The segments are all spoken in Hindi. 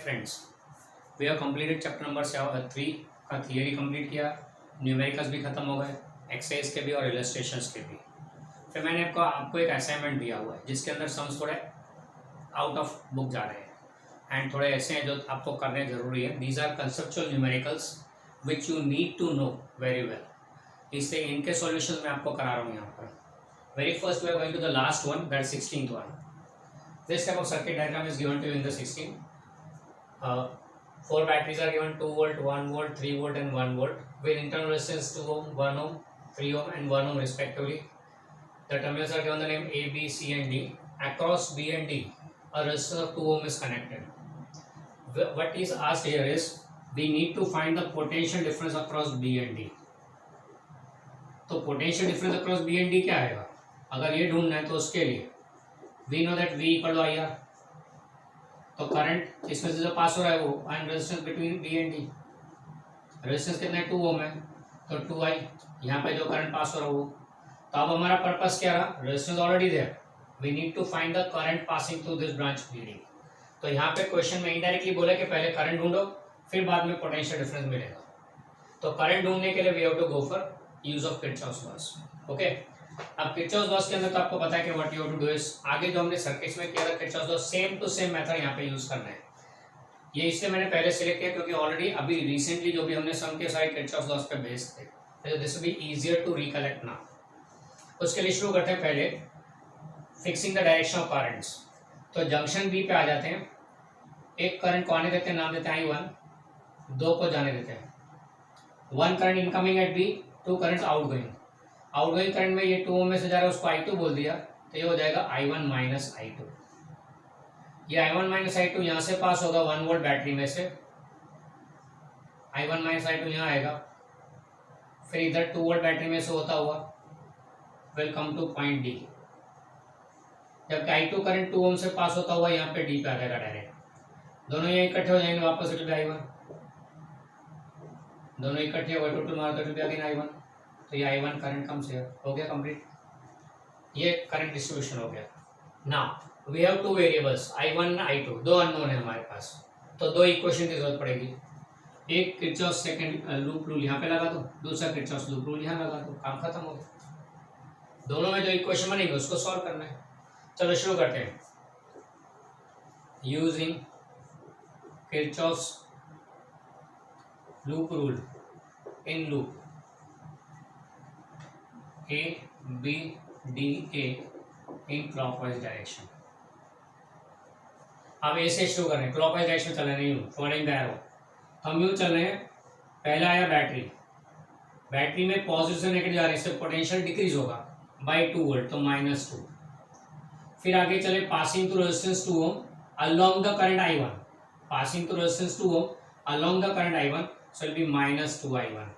Friends, we have completed chapter number 3 का थियरी कंप्लीट किया, न्यूमेरिकल्स भी खत्म हो गए, एक्सरसाइज के भी और इलस्ट्रेशंस के भी। फिर मैंने आपको एक असाइनमेंट दिया हुआ है जिसके अंदर सम्स थोड़े आउट ऑफ बुक जा रहे हैं एंड थोड़े ऐसे हैं जो आपको करने जरूरी है। These are conceptual numericals which you need to know very well. इससे इनके सॉल्यूशंस मैं आपको करा रहा हूँ यहाँ पर। Very first we are going to the last one, that 16th one. This type of circuit diagram is given to you in the 16. 4 batteries are given, 2 volt, 1 volt, 3 volt and 1 volt with internal resistance 2 ohm, 1 ohm, 3 ohm and 1 ohm respectively. The terminals are given the name A, B, C and D. Across B and D, a resistance of 2 ohm is connected. What is asked here is, we need to find the potential difference across B and D. तो potential difference across B and D क्या आएगा? अगर ये ढूंढना है तो उसके लिए we know that V equal to IR. तो करंट इसमें से जो पास हो रहा है वो and resistance between B and D, resistance कितना है 2 ओम है तो 2I, यहाँ पे जो करंट पास हो रहा है वो। तो अब हमारा पर्पस क्या रहा, resistance already there, we need to find the current passing through this branch BD। तो यहाँ पे क्वेश्चन में इनडायरेक्टली बोला कि पहले करंट ढूंढो फिर बाद में पोटेंशियल डिफरेंस मिलेगा। तो करंट ढूंढने के लिए we have to go for use of Kirchhoff's laws. Okay, अब किरचॉफ्स लॉस के अंदर तो आपको पता है कि what you have to do is, आगे जो हमने सर्किट्स में किया था Kirchhoff's laws same to same method यहाँ पे यूज करना है। ये इसलिए मैंने पहले सिलेक्ट किया क्योंकि ऑलरेडी अभी रिसेंटली जो भी हमने सम के सारे किरचॉफ्स लॉस पे बेस्ड थे, this will be easier to recollect now. उसके लिए शुरू करते हैं पहले fixing the direction of currents. तो जंक्शन बी पे आ जाते हैं, एक करंट को आने देते हैं, नाम देते हैं I1, 2 को जाने देते हैं। 1 current incoming at B, 2 currents outgoing. Outgoing current में ये 2 ओम में से जा रहा है, उसको I2 बोल दिया तो ये हो जाएगा I1 माइनस I2। ये I1 माइनस I2 यहाँ से पास होगा 1 वोल्ट बैटरी में से, I1 माइनस I2 यहाँ आएगा, फिर इधर 2 वोल्ट बैटरी में से होता हुआ will come two point D। जबकि I2 करंट 2 ओम से पास होता हुआ यहाँ पे D पे आ जाएगा डायरेक्ट। दोनों यहाँ इकट्ठे हो जाएंगे, वापस इट बी I1, दोनों इकट्ठे हो गए, टोटल मार तो इट बी अगेन I1। तो ये I1 करंट कम से हो गया कंप्लीट, ये करंट डिस्ट्रीब्यूशन हो गया। Now we have 2 variables I1 I2, 2 unknown है हमारे पास, तो 2 इक्वेशन की जरूरत पड़ेगी। एक किरचॉफ सेकंड लूप रूल यहाँ पे लगा दो, दूसरा किरचॉफ लूप रूल यहाँ लगा दो, काम खत्म हो गया। दोनों में जो इक्वेशन बनेगी उसको सॉल्व करना है। चलो शुरू करते हैं। Using Kirchhoff's loop rule in loop A, B, D, A in clockwise direction। अब A से शुरू कर रहे हैं, क्लॉकवाइज डायरेक्शन चल रहे हैं, फॉलोइंग द एरो। हम यूँ चल रहे हैं, पहला आया बैटरी, बैटरी में पॉजिटिव से नेगेटिव जा रहे हैं, इससे पोटेंशियल डिक्रीज होगा बाय 2 वोल्ट तो -2। फिर आगे चले passing through resistance 2 ohm along the current I1, passing through resistance 2 ohm along the current I1 so will be -2I1।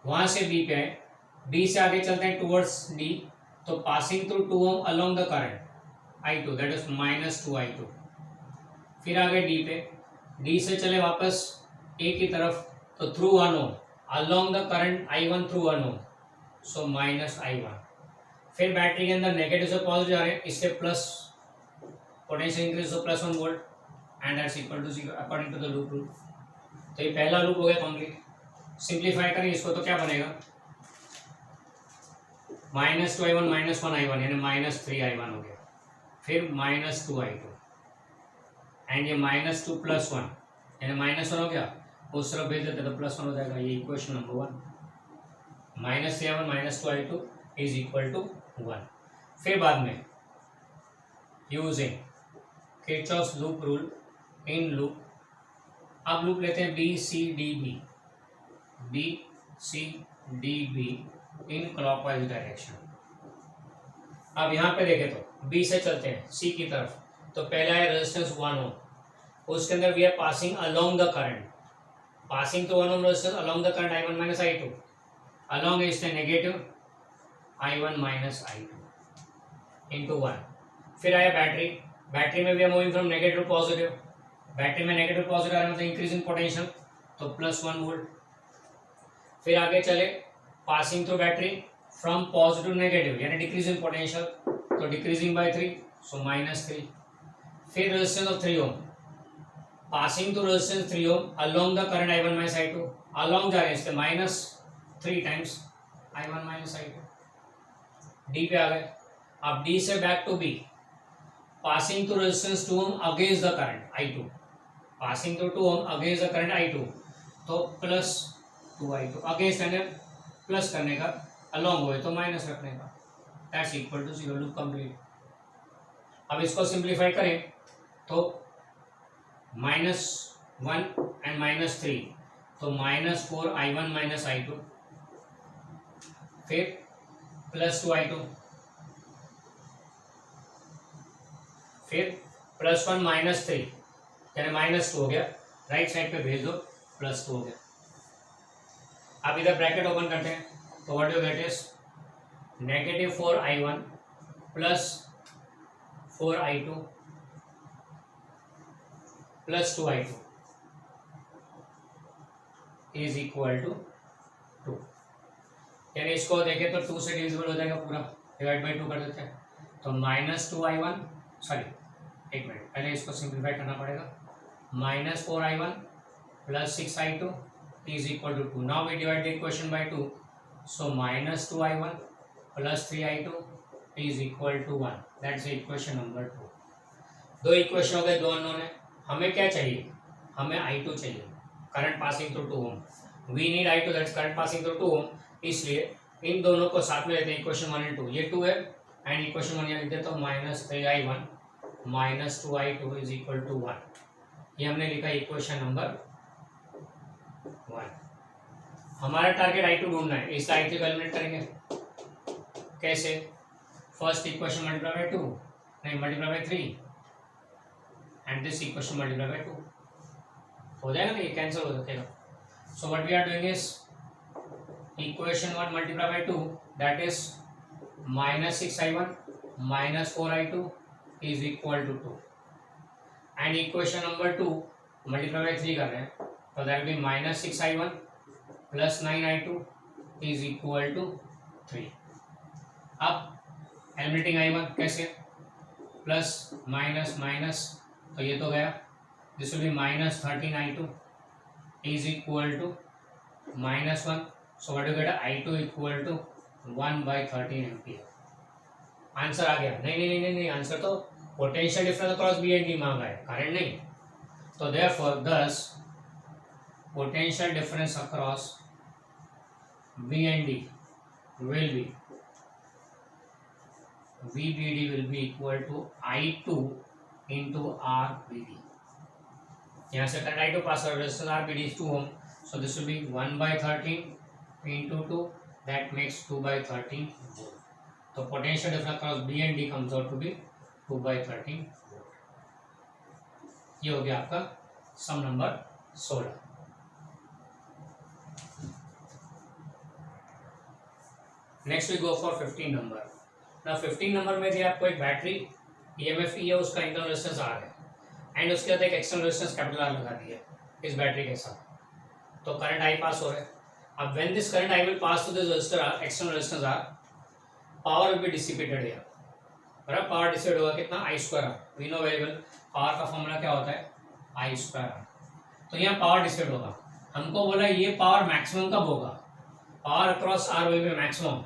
वहां से B पे आए, B से आगे चलते हैं टुवर्ड्स D, तो passing through 2 ohm along the current I2 that is -2I2। फिर आगे D पे, D से चले वापस A की तरफ, तो through 1 ohm along the current I1 through 1 ohm so -I1। फिर बैटरी के अंदर नेगेटिव से पॉजिटिव जा रहे हैं, इससे प्लस पोटेंशियल इंक्रीज तो +1 volt and that's equal to 0 according to the loop rule. तो ये पहला लूप हो गया कंप्लीट। सिंप्लीफाई करें इसको तो क्या बनेगा, -2I1 -1I1 यानी -3I1 हो गया, फिर -2I2 एंड ये -2 + 1 यानी -1 हो गया, उस तरफ भेज देते तो +1 हो जाएगा। ये equation number 1, -3I1 -2I2 is equal to 1। फिर बाद में using Kirchhoff's loop rule in loop, अब लूप लेते हैं BCDB, BCDB in clockwise direction. अब यहाँ पे देखें तो B से चलते हैं C की तरफ, तो पहला है रेजिस्टेंस 1 ओम, उसके अंदर we are passing along the current, passing to 1 ohm resistance along the current I1 minus I2, along is the negative I1 minus I2 into 1। फिर आया बैटरी, बैटरी में we are moving from negative to positive, battery में नेगेटिव पॉजिटिव आ रहा है मतलब इंक्रीज इन पोटेंशियल तो +1 वोल्ट। फिर आगे चले passing through battery from positive negative यानी डिक्रीज इन पोटेंशियल तो डिक्रीजिंग बाय 3 सो -3। फिर resistance of 3 ohm passing through resistance 3 ohm along the current I1 minus I2, along जा रहे हैं इसके -3 times I1 minus I2, D पे आ गए। अब डी से back to B, passing through resistance 2 ohm against the current I2, passing through 2 ohm against the current I2, तो +2I2 अगेंस्ट यानी प्लस करने का, अलोंग हुए तो माइनस रखने का, that's equal to 0, loop complete. अब इसको सिंप्लीफाई करें तो -1 एंड -3, तो -4I1 माइनस I2, फिर +2I2, फिर +1 -3 यानी -2 हो गया, राइट साइड पे भेज दो, +2 हो गया। अब इधर ब्रैकेट ओपन करते हैं तो what you get is -4I1 plus 4I2 plus 2I2 is equal to 2। यानी इसको देखें तो 2 से डिविजिबल हो जाएगा पूरा, डिवाइड बाई 2 कर देते हैं, तो -2I1, सॉरी एक मिनट, पहले इसको सिंप्लीफाई करना पड़ेगा, -4I1 plus 6I2 is equal to 2। Now we divide the equation by 2, so -2I1 plus 3I2 is equal to 1, that's equation number 2। दो इक्वेशन हो गए, दो अननोन है। हमें क्या चाहिए, हमें I2 चाहिए, current passing through 2 ohm, we need I2 that's current passing through 2 ohm, इसलिए इन दोनों को साथ में लेते हैं, इक्वेशन 1 एंड 2, ये 2 है एंड इक्वेशन 1 यहाँ लिख देता हूँ, -3I1 minus 2I2 is equal to 1, ये हमने लिखा इक्वेशन नंबर 1। हमारा टारगेट I2 ढूंढना है, इस I3 को एलिमिनेट करेंगे कैसे, फर्स्ट इक्वेशन मल्टीप्लाई बाय 2, नहीं multiply by 3 and this equation multiply by 2, हो जाएगा ना, ये कैंसिल हो जाएगा। So what we are doing is equation 1 multiply by 2 that is -6I1 minus 4I2 is equal to 2 and equation number 2 multiply by 3 कर रहे हैं, तो that will be -6I1 plus 9I2 is equal to 3। अब एलिमिनेटिंग I1 कैसे, प्लस माइनस माइनस, तो ये तो गया, this will be -13I2 is equal to -1, so what you get, I2 equal to 1/13 ampere. Answer आ गया, नहीं नहीं नहीं नहीं, आंसर तो potential difference across B and D मांगा है, करंट नहीं। तो therefore this potential difference across B and D will be VBD will be equal to I2 into RBD। यहाँ से करंट I2 पास और resistance RBD is 2 ohm, so this will be 1/13 into 2, that makes 2/13 volt। तो potential difference across B and D comes out to be 2/13 volt। ये हो गया आपका sum number 16। Next we go for 15 number. ना 15 नंबर में भी आपको एक बैटरी EMF है, उसका इंटरनल रेजिस्टेंस R है एंड उसके बाद एक एक्सटर्नल रेजिस्टेंस कैपिटल R लगा दी है इस बैटरी के साथ, तो करंट I पास हो रहा है। अब when this current I will pass to this resistor R, external resistance R, power will be dissipated here, बराबर, पावर डिसिपेट होगा कितना, I²R। We know very well power का फॉर्मूला क्या होता है, I²R। तो यहाँ पावर डिसिपेट होगा, हमको बोला ये पावर मैक्सिमम कब होगा, power across R will be maximum,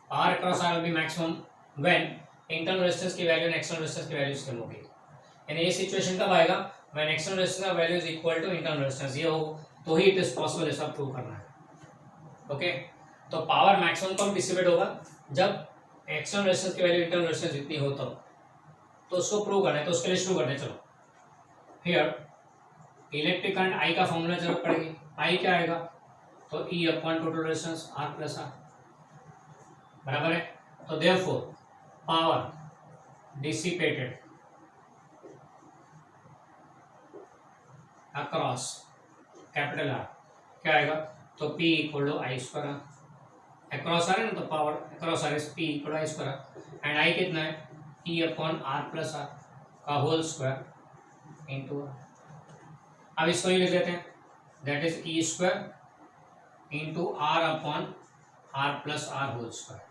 R across R will be maximum when internal resistance की वैल्यू and external resistance की वैल्यू सेम होगी। यानी ये सिचुएशन कब आएगा, when external resistance का value is equal to internal resistance, ये हो तो ही इट इज पॉसिबल ऐसा प्रूव करना है। ओके, तो पावर मैक्सिमम कब डिसिपेट होगा, जब एक्सटर्नल रेजिस्टेंस की वैल्यू इंटरनल रेजिस्टेंस जितनी हो तो उसको प्रूव करना है। तो उसके लिए शुरू करते हैं, चलो हियर इलेक्ट्रिक करंट I का फॉर्मूला जरूरत पड़ेगी, I क्या आएगा, तो E upon total resistance R plus R, बराबर है। तो therefore power dissipated across capital R क्या आएगा, तो P equal to I²R, across R है ना, तो power across R is P equal to I²R and I कितना है, E upon R plus R का होल स्क्वायर इंटू R। अब इसको ही लिख देते हैं, that is E² into R upon R plus R whole square.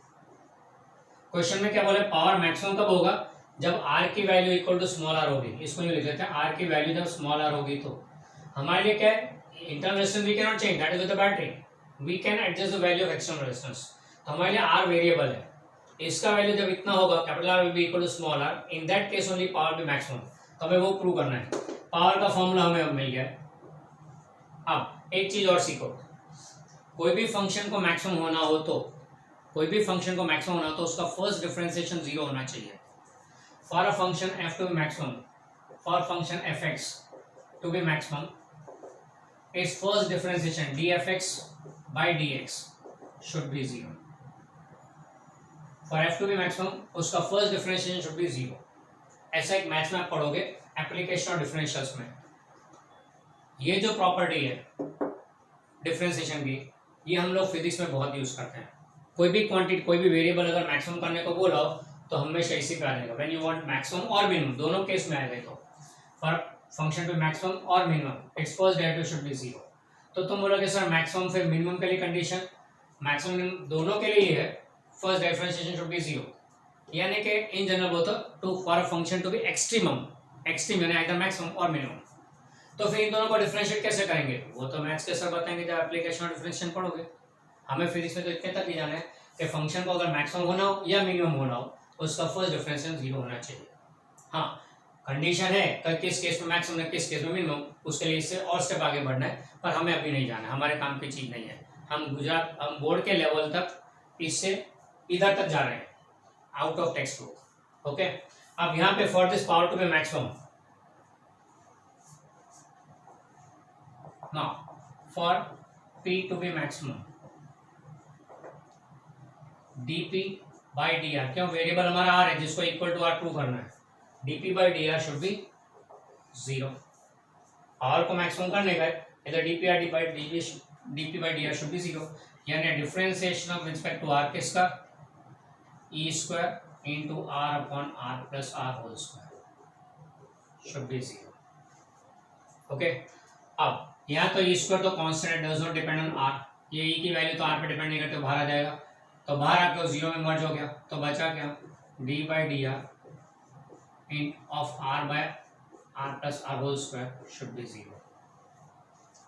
Question में क्या बोले, पावर मैक्सिमम कब होगा, जब आर की value equal to small R होगी, इसको यूँ लिख देते हैं, आर की वैल्यू जब स्मॉल आर होगी तो हमारे लिए क्या है, internal resistance we can not change, that is with the battery, we can adjust the value of external resistance. तो हमारे लिए आर वेरिएबल है, इसका वैल्यू जब इतना होगा, capital R will be equal to small R, in that case only power be maximum. तो हमें वो प्रूव करना है, पावर का फॉर्मूला हमें अब मिल गया। अब एक चीज और सीखो, कोई भी फंक्शन को मैक्सिमम होना हो तो, कोई भी फंक्शन को मैक्सिमम होना हो तो उसका फर्स्ट डिफरेंशिएशन 0 होना चाहिए। For a function f to be maximum, for function fx to be maximum, its first differentiation dfx by dx should be 0. For f to be maximum, उसका first differentiation should be 0. ऐसा एक मैथ्स में आप पढ़ोगे एप्लीकेशन और डिफरेंशियल्स में। ये जो प्रॉपर्टी है डिफरेंशिएशन की, ये हम लोग फिजिक्स में बहुत यूज करते हैं। कोई भी क्वांटिटी, कोई भी वेरिएबल अगर मैक्सिमम करने को बोला हो तो हमेशा इसी पे आ जाएगा, व्हेन यू वांट मैक्सिमम और मिनिमम, दोनों केस में आएगा। तो फॉर फंक्शन टू मैक्सिमम और minimum it's first derivative should be 0। तो तुम बोलोगे सर मैक्सिमम फिर मिनिमम के लिए कंडीशन, मैक्सिमम दोनों के लिए है, फर्स्ट डिफरेंशिएशन शुड बी 0, यानी कि इन जनरल वो तो to for a function to be extremum, extreme यानी आइदर मैक्सिमम और मिनिमम। तो फिर इन दोनों को डिफरेंशिएट कैसे करेंगे, वो तो मैथ्स के सर बताएंगे जब एप्लीकेशन और डिफरेंशिएशन पढ़ोगे। हमें फिजिक्स में तो इतने तक ही जाना है कि फंक्शन को अगर मैक्सिमम होना हो या मिनिमम होना हो, उसका फर्स्ट डिफरेंशिएशन 0 होना चाहिए। हाँ, कंडीशन है कि किस केस में मैक्सिमम है, किस केस में मिनिमम, उसके लिए इससे और स्टेप आगे बढ़ना है, पर हमें अभी नहीं जाना, हमारे काम की चीज नहीं है। हम बोर्ड के लेवल तक इससे इधर तक जा रहे हैं, out of textbook. Okay, अब यहाँ पे for this power to be maximum, now for p to be maximum, dp by dr, क्यों, वेरिएबल हमारा r है जिसको इक्वल टू r प्रूव करना है, dp by dr should be 0। r को मैक्सिमम करने का इधर dp by dr should be 0, यानी differentiation of respect to r किसका, e square into r upon r plus r whole square should be 0। Okay, अब यहाँ तो e स्क्वायर तो कांस्टेंट है, does not depend on r, ये e की वैल्यू तो r पे डिपेंड नहीं करते, बाहर आ जाएगा, तो बाहर आके 0 में मर्ज हो गया, तो बचा क्या, d by dr in of r by r plus r whole square should be 0।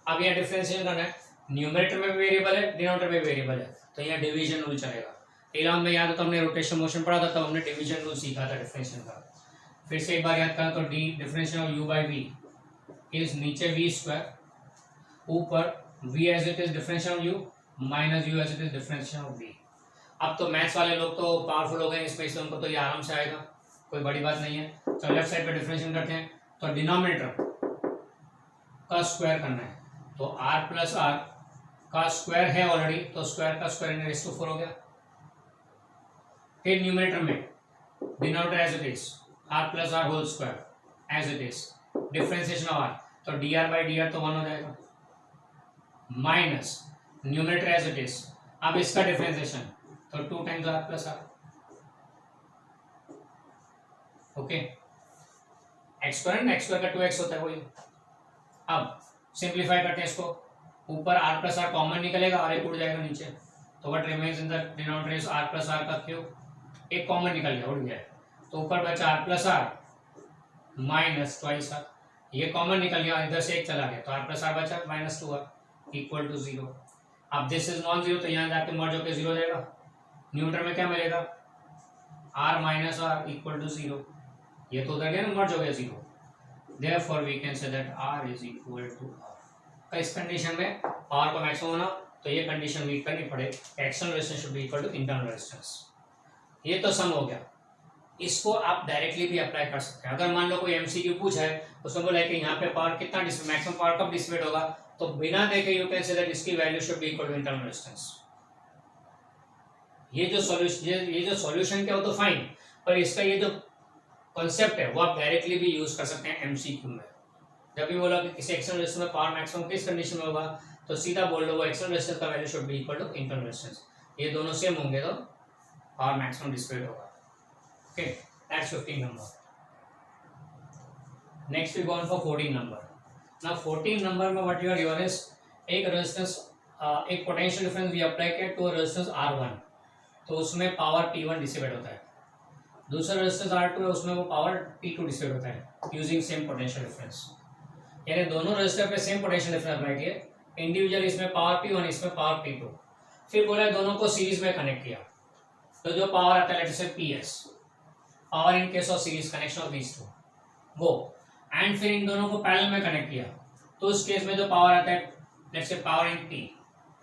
अब यह डिफरेंशिएशन करना है, न्यूमरेटर में भी वेरिएबल है, डिनोमिनेटर में भी वेरिएबल है, तो यहाँ डिवीजन रूल चलेगा। इलाम में याद हो तो हमने रोटेशन मोशन पढ़ा था, तब हमने डिवीजन रूल सीखा था डिफरेंशिएशन का। फिर से एक बार याद करें तो d differentiation of u by v is नीचे v स्क्वायर, ऊपर v as it is differentiation of u minus u as it is differentiation of v। अब तो मैथ्स वाले लोग तो पावरफुल हो गए इसमें, इसलिए उनको तो ये आराम से आएगा, कोई बड़ी बात नहीं है। तो लेफ्ट साइड पे डिफरेंशिएशन करते हैं, तो डिनोमिनेटर का स्क्वायर करना है, तो r प्लस r का स्क्वायर है ऑलरेडी, तो स्क्वायर का स्क्वायर रेज़ टू 4 हो गया। फिर न्यूमरेटर में denominator as it is r plus r whole square as it is, differentiation of r, तो dr बाई dr तो 1 हो जाएगा, minus numerator as it is, अब इसका डिफरेंशिएशन तो 2 times r plus r। Okay, X square का 2x होता है वही। अब सिंप्लीफाई करते हैं इसको, ऊपर r प्लस r कॉमन निकलेगा और एक उड़ जाएगा नीचे, तो what remains in the denominator is r plus r का क्यूब, एक कॉमन निकल गया, उड़ गया, तो ऊपर बचा r plus r minus twice r, ये कॉमन निकल गया, इधर से एक चला गया, तो r प्लस r बचा माइनस 2r इक्वल टू 0। अब दिस इज नॉन जीरो, तो यहाँ जाके मर्ज होकर 0 हो जाएगा, न्यूमरेटर में क्या मिलेगा, r minus r equal to 0, ये तो उधर गया ना, मर्ज हो गया 0, therefore we can say that r is equal to r। इस कंडीशन में r को मैक्सिमम होना, तो ये कंडीशन मीट करनी पड़े, external resistance should be equal to internal resistance. ये तो सम हो गया, इसको आप डायरेक्टली भी अप्लाई कर सकते हैं। अगर मान लो कोई एमसीक्यू पूछा है, उसमें बोला है कि यहाँ पे पावर कितना मैक्सिमम पावर कब डिसिपेट होगा, तो बिना देखे यू कैन से दैट इसकी value should be equal to internal resistance. ये जो सॉल्यूशन क्या हो तो फाइन, पर इसका ये जो कॉन्सेप्ट है वो आप डायरेक्टली भी यूज कर सकते हैं एमसीक्यू में। जब भी बोला कि किसी एक्सटर्नल रेजिस्टेंस में पावर मैक्सिमम किस कंडीशन में होगा, तो सीधा बोल दो वो एक्सटर्नल रेजिस्टेंस का value should be equal to internal resistance, ये दोनों सेम होंगे तो पावर मैक्सिमम डिसिपेट होगा। Okay, that's 15 number. Next we go on for 14 number. Now 14 number में what you are given is एक रेजिस्टेंस, एक पोटेंशियल डिफरेंस वी अप्लाई किया टू रेजिस्टेंस R1, तो उसमें पावर P1 डिसिपेट होता है। दूसरा रेजिस्टेंस R2 है, उसमें वो पावर P2 डिसाइड होता है यूजिंग सेम पोटेंशियल डिफरेंस, यानी दोनों रेजिस्टर पे सेम पोटेंशियल डिफरेंस अप्लाई किए, इंडिविजुअल इसमें पावर P1, इसमें पावर P2, फिर बोला दोनों को सीरीज में कनेक्ट किया, तो जो पावर आता है let's say PS, power in case of series connection of these two वो, एंड फिर इन दोनों को पैरेलल में कनेक्ट किया, तो उस केस में जो पावर आता है let's say power in P,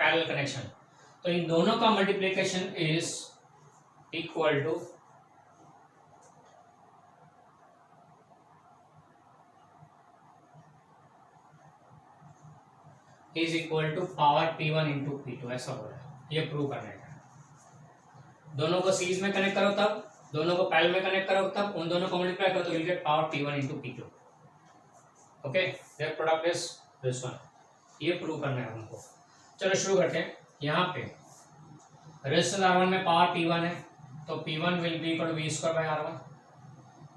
parallel connection, तो इन दोनों का multiplication is equal to is equal to power P1 into P2, ऐसा हो रहा है, ये प्रूव करने का। दोनों को सीरीज में कनेक्ट करो तब, दोनों को पैरेलल में कनेक्ट करो तब, उन दोनों को मल्टीप्लाई करो तो will get power P1 into P2। Okay, their product is this one, ये प्रूव करना है हमको। चलो शुरू करते हैं। यहाँ पे रेजिस्टेंस R1 में पावर P1 है, तो P1 will be equal to V square by R1,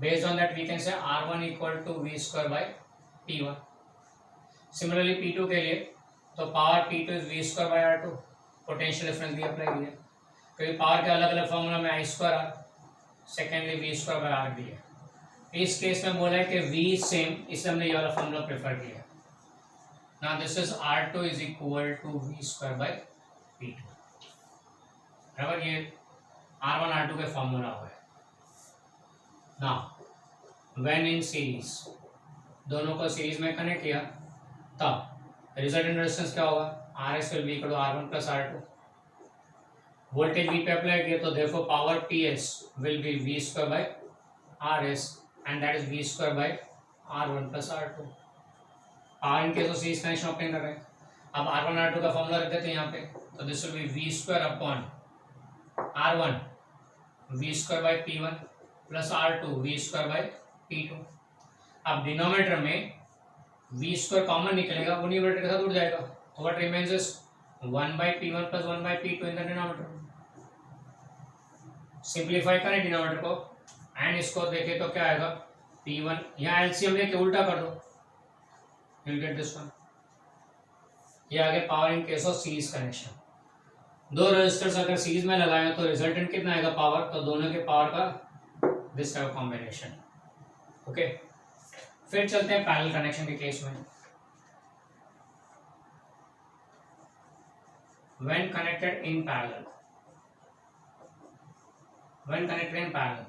based on that we can say R1 equal to V square by P1। Similarly P2 के लिए तो power P2 is V square by R2, potential difference भी अप्लाई किया, क्योंकि पावर के अलग अलग फॉर्मूला में I square R, secondly V square by R भी है। इस केस में बोला है कि V सेम, इसलिए हमने ये वाला फॉर्मूला प्रेफर किया। Now this is R2 is equal to V square by P2, बराबर, ये R1 R2 के फॉर्मूला हुआ है। नाउ व्हेन इन सीरीज, दोनों को सीरीज में कनेक्ट किया, तब रिजल्टेंट रेजिस्टेंस क्या होगा, RS will be equal to R1 plus R2, voltage V पे अप्लाई किया, तो therefore power PS will be V square by RS and that is V square by R1 plus R2। Power in case of series connection obtain कर रहे हैं, अब R1 R2 का फॉर्मूला रख देते हैं यहाँ पे, तो this will be V square upon R1 V square by P1 plus R2 V square by P2। अब डिनोमिनेटर में V स्क्वायर कॉमन निकलेगा, वो न्यूमरेटर के साथ उड़ जाएगा, तो what remains is 1 by P1 plus 1 by P2 in the denominator. Simplify करें डिनोमिनेटर को एंड इसको देखें तो क्या आएगा, P1, यहाँ एलसीएम लेके उल्टा कर दो, you will get this one. ये आगे power in case of series connection, दो रेजिस्टर्स अगर सीरीज में लगाए तो रिजल्टेंट कितना आएगा पावर, तो दोनों के पावर का दिस टाइप कॉम्बिनेशन। ओके, फिर चलते हैं पैरेलल कनेक्शन के केस में। When connected in parallel, when connected in parallel,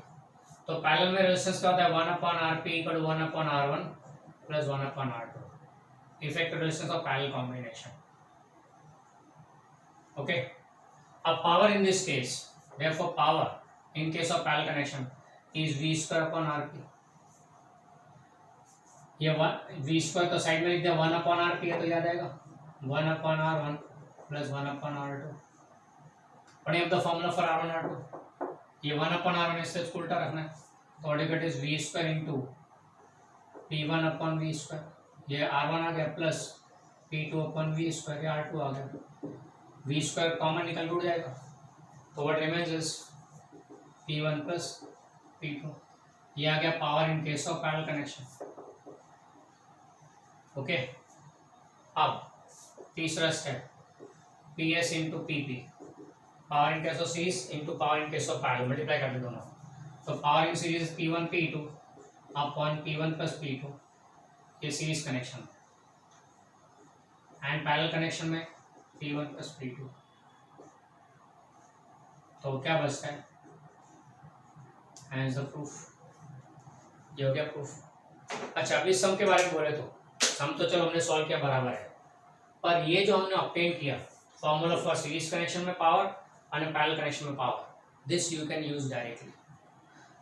तो पैरेलल में रेजिस्टेंस क्या होता है, 1 upon RP equal to 1 upon R1 plus 1 upon R2, effective resistance of parallel combination. Okay, अब power in this case, therefore power in case of parallel connection is V square upon RP। ये V स्क्वायर तो साइड में लिख दिया, 1 अपॉन RP है तो याद आएगा 1 upon R1 plus 1 upon R2। पढ़िए अब the formula for R1 R2, ये 1 अपॉन R1 इससे उल्टा रखना है, तो what you get is V square into P1 upon V square, ये R1 आ गया plus P2 upon V square, ये R2 आ गया, V स्क्वायर कॉमन निकल उड़ जाएगा, तो what remains is P1 plus P2। ये आ गया power in case of parallel connection. Okay, अब तीसरा step, PS into PP, power in case of series into power in case of parallel, multiply कर दे दोनों, तो power in series P1 P2 upon P1 plus P2, ये series connection, and parallel connection में P1 प्लस P2, तो क्या बचता है, एंड द प्रूफ, ये हो गया प्रूफ। अच्छा, अभी सम के बारे में बोले तो सम तो चलो हमने सॉल्व किया बराबर है, पर ये जो हमने ऑब्टेन किया फॉर्मूला फॉर सीरीज कनेक्शन में पावर और पैरेलल कनेक्शन में power, this you can use directly.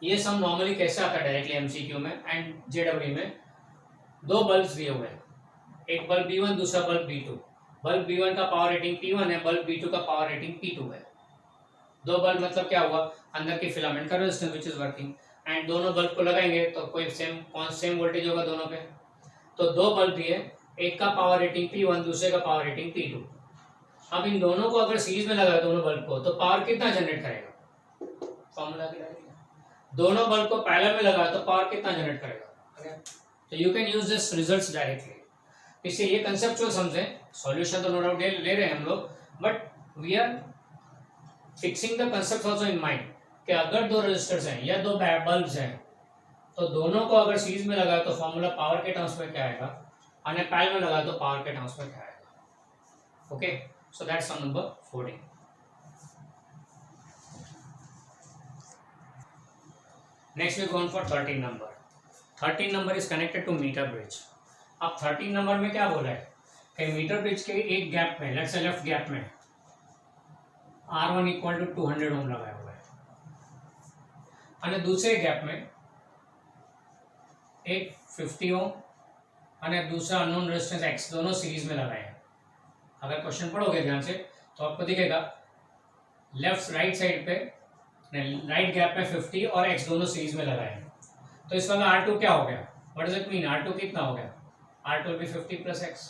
ये सम नॉर्मली कैसे आता है डायरेक्टली एमसीक्यू में एंड जेडब्ल्यू में, दो बल्ब दिए हुए हैं, एक बल्ब B1 दूसरा बल्ब B2, बल्ब B1 का पावर रेटिंग P1 है, बल्ब B2 का पावर रेटिंग P2 है। दो बल्ब मतलब क्या हुआ, अंदर की फिलामेंट का resistance which is working, and दोनों बल्ब को लगाएंगे तो कोई सेम वोल्टेज होगा दोनों पे, तो दो बल्ब दिए, एक का पावर रेटिंग P1 दूसरे का पावर रेटिंग P2। अब इन दोनों को अगर सीरीज में लगाए दोनों बल्ब को, तो पावर कितना जनरेट करेगा, फॉर्मूला के डायरेक्टली। दोनों बल्ब को पैरेलल में लगाए तो पावर कितना जनरेट करेगा, तो you can use this results directly. इससे ये कंसेप्चुअल समझें, सॉल्यूशन तो नो डाउट ले रहे हैं हम लोग, but we are fixing the concept also in mind कि अगर दो रेजिस्टर्स हैं या दो बल्ब्स हैं तो दोनों को अगर सीरीज में लगाए तो फॉर्मूला पावर के टर्म्स में क्या आएगा, और पैरेलल में लगाए तो पावर के टर्म्स में क्या आएगा. Okay, so that's sum number 14. Next we gone for 13 number. 13 number is connected to metre bridge. अब 13 नंबर में क्या बोला है कि मीटर ब्रिज के एक गैप में, लेट्स से लेफ्ट गैप में R1 इक्वल टू 200 ओम लगाया हुआ है और दूसरे गैप में एक 50 ओम और दूसरा अननोन रेजिस्टेंस X दोनों सीरीज में लगाए हैं. अगर क्वेश्चन पढ़ोगे ध्यान से तो आपको दिखेगा लेफ्ट राइट साइड पे राइट गैप में 50 और X दोनों सीरीज में लगाए हैं. तो इस वाला R2 क्या हो गया, what does it mean, R2 कितना हो गया, R2 will be 50 plus X.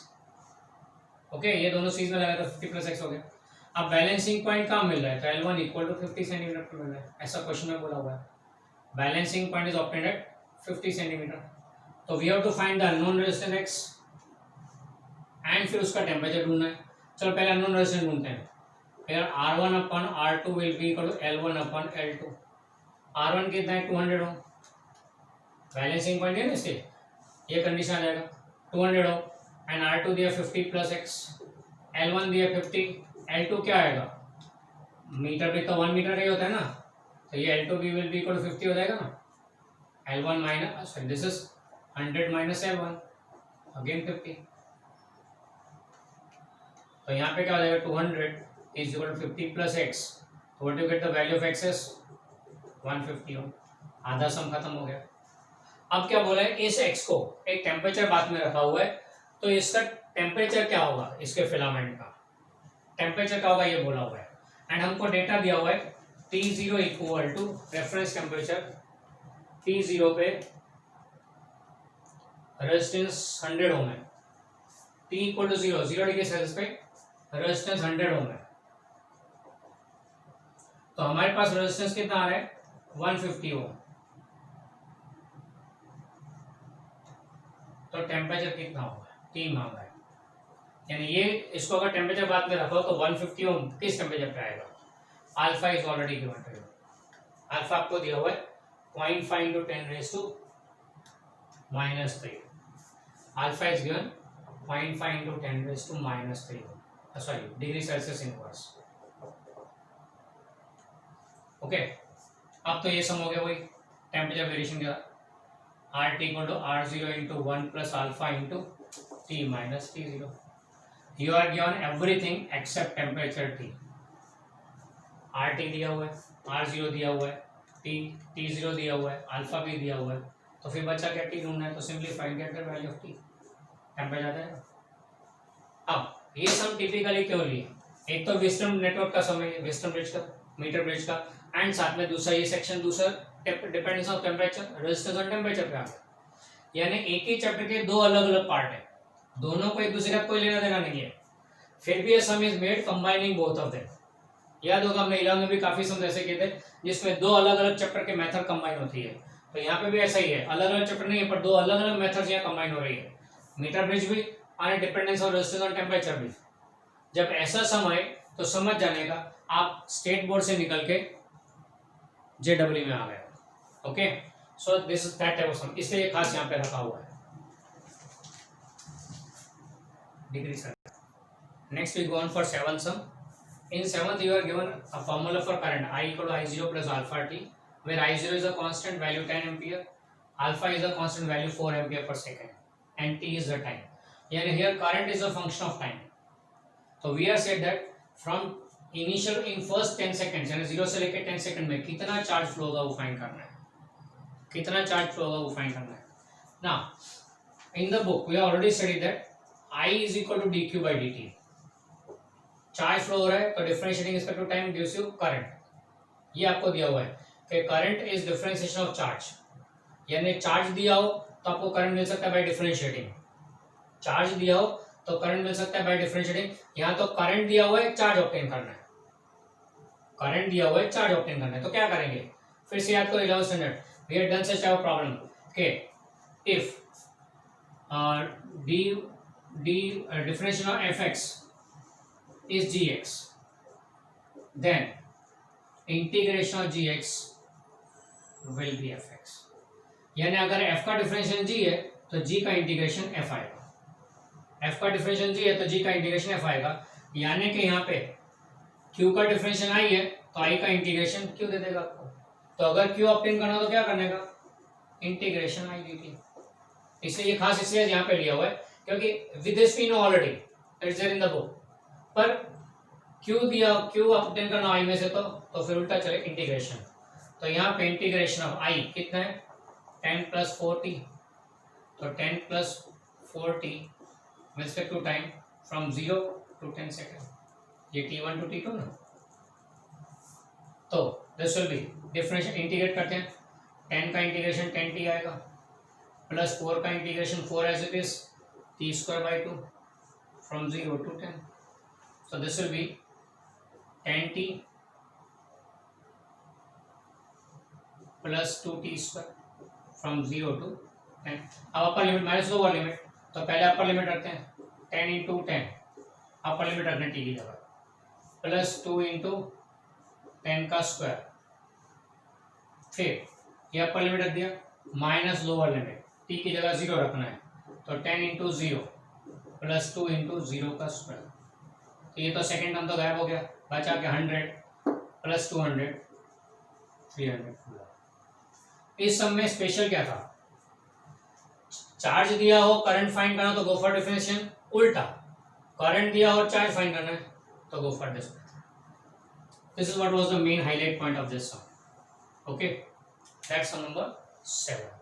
Okay, ये दोनों सीरीज में लगाए तो 50 प्लस X हो गया. अब बैलेंसिंग पॉइंट कहाँ मिल रहा है, तो L1 इक्वल टू 50 सेंटीमीटर पर मिल रहा है, ऐसा क्वेश्चन में बोला हुआ है. Balancing point is obtained at 50 centimetre. तो we have to find the unknown resistance X and फिर उसका टेम्परेचर ढूंढना है. चलो पहले अननोन रेजिस्टेंस ढूंढते हैं. फिर R1 upon R2 will be equal to L1 upon L2. R1 कितना है 200 ओम, बैलेंसिंग पॉइंट है ना इसके, ये कंडीशन आ जाएगा 200 ओम एंड R2 दिया 50 प्लस X, L1 दिया 50, L2 क्या आएगा, मीटर भी तो 1 मीटर का ही होता है ना, तो ये L2 भी विल बी इक्वल टू 50 हो जाएगा ना. L1 minus, sorry this is 100 minus L1 again 50. तो यहाँ पे क्या हो जाएगा 200 is equal to 50 plus X. तो what you get the value of X is 150 ohm. आधा सम खत्म हो गया. अब क्या बोला है, इस X को एक टेम्परेचर बात में रखा हुआ है, तो इसका टेम्परेचर क्या होगा, इसके फिलामेंट का टेम्परेचर क्या होगा ये बोला हुआ है. एंड हमको डेटा दिया हुआ है T0 equal to reference temperature T0 पे रेजिस्टेंस 100 ओम है. T equal to 0 degree Celsius पे रेजिस्टेंस 100 ओम है. तो हमारे पास रेजिस्टेंस कितना आ रहा है 150 ओम. तो टेम्परेचर कितना होगा, T मांगा है, यानी ये इसको अगर टेम्परेचर बात में रखो तो 150 ओम किस टेम्परेचर पे आएगा. Alpha is already given to you. Alpha आपको दिया हुआ है 0.5 into 10 raised to -3. Alpha is given 0.5 into 10 raised to -3, sorry degree Celsius inverse. Okay, अब तो ये सम हो गया वही टेम्परेचर वेरिएशन का. RT equal to R0 into 1 plus alpha into T minus T0. You are given everything except temperature T. RT दिया हुआ है, R0 दिया हुआ है, T0 दिया हुआ है, अल्फा भी दिया हुआ है. तो फिर बच्चा क्या T ढूंढना है, तो simply find get the value of T. Temperature आ जाएगा. अब ये सम टिपिकली क्यों लिए, एक तो विस्टम नेटवर्क का समय, विस्टम ब्रिज का, मीटर ब्रिज का, एंड साथ में दूसरा ये सेक्शन दूसरा डिपेंडेंस ऑफ टेम्परेचर, रेजिस्टेंस और टेम्परेचर पे आ गया. यानी एक ही चैप्टर के दो अलग अलग पार्ट है, दोनों को एक दूसरे का कोई लेना देना नहीं है. फिर भी ये सम is made combining both of them. याद होगा हमने 11 में भी काफी सम ऐसे किए थे जिसमें दो अलग अलग चैप्टर के मेथड कंबाइन होती है. तो यहाँ पे भी ऐसा ही है, अलग अलग चैप्टर नहीं है पर दो अलग अलग मेथड्स यहाँ कंबाइन हो रही है. मीटर ब्रिज भी और डिपेंडेंस ऑफ रेजिस्टेंस और टेम्परेचर भी. जब ऐसा सम आए तो समझ जाने का आप स्टेट बोर्ड से निकल के JEE में आ गए. Okay, so this is that type of sum, इसलिए खास यहाँ पे रखा हुआ है degree sir. Next we go on for 7th sum. In 7th you are given a formula for current I equal to I0 plus alpha t, where I0 is a constant value 10 ampere, alpha is a constant value 4 ampere per second, and t is the time. Yani here current is a function of time. So we have said that from initial in first 10 seconds यानी 0 से लेकर 10 सेकंड में कितना चार्ज फ्लो होगा वो फाइंड करना है, कितना चार्ज फ्लो होगा वो फाइंड करना है. Now in the book we have already studied that I is equal to dq by dt. Charge flow हो रहा है तो differentiating respect to time gives you current. ये आपको दिया हुआ है कि current is differentiation of charge, यानी चार्ज दिया हो तो आपको करंट मिल सकता है बाय डिफरेंशिएटिंग. चार्ज दिया हो तो करंट मिल सकता है बाय डिफरेंशिएटिंग. यहाँ तो करंट दिया हुआ है, चार्ज ऑब्टेन करना है, करंट दिया हुआ है, चार्ज ऑब्टेन करना है. तो क्या करेंगे, फिर से याद करो 11th standard we had done such type of problem के if D differentiation of fx is gx, then integration of G X will be F X. यानी अगर f का डिफरेंशियल g है तो g का इंटीग्रेशन f आएगा। f का डिफरेंशियल g है तो g का इंटीग्रेशन f आएगा। यानी कि यहाँ पे q का डिफरेंशियल i है तो i का इंटीग्रेशन q दे देगा आपको। तो अगर q ऑब्टेन करना तो क्या करने का, इंटीग्रेशन i dt। इसलिए ये खास इसलिए यहाँ पे लिया हुआ है क्योंकि with this we know already, it's there in the book. पर q दिया, q ऑब्टेन करना i में से तो फिर उल्टा चले इंटीग्रेशन। तो यहाँ पे इंटीग्रेशन ऑफ i कितना है 10 प्लस 40, तो 10 plus 40 with respect to time from 0 to 10 second, ये t1 to t2 ना। तो this will B differential, integrate करते हैं 10 का इंटीग्रेशन 10t आएगा प्लस 4 का integration 4 as it is t square by 2 from 0 to 10। So this will be 10t plus 2t square from 0 to 10। अब upper limit minus lower limit, तो पहले अपर लिमिट रखते हैं 10 इंटू 10, अपर लिमिट रखने t की जगह, प्लस 2 इंटू 10 का स्क्वायर, फिर ये अपर लिमिट रख दिया माइनस लोअर लिमिट, t की जगह 0 रखना है तो 10 इंटू 0 प्लस 2 इंटू 0 का स्क्वायर। तो ये तो सेकेंड टर्म तो गायब हो गया, बचा के 100 प्लस 200 300। इस सब में स्पेशल क्या था, चार्ज दिया हो करंट फाइंड करना तो गो फॉर डिफरेंशियल, उल्टा करंट दिया हो चार्ज फाइंड करना है तो go for differential. This is what was the main highlight point of this sum. Okay, that's sum number 7।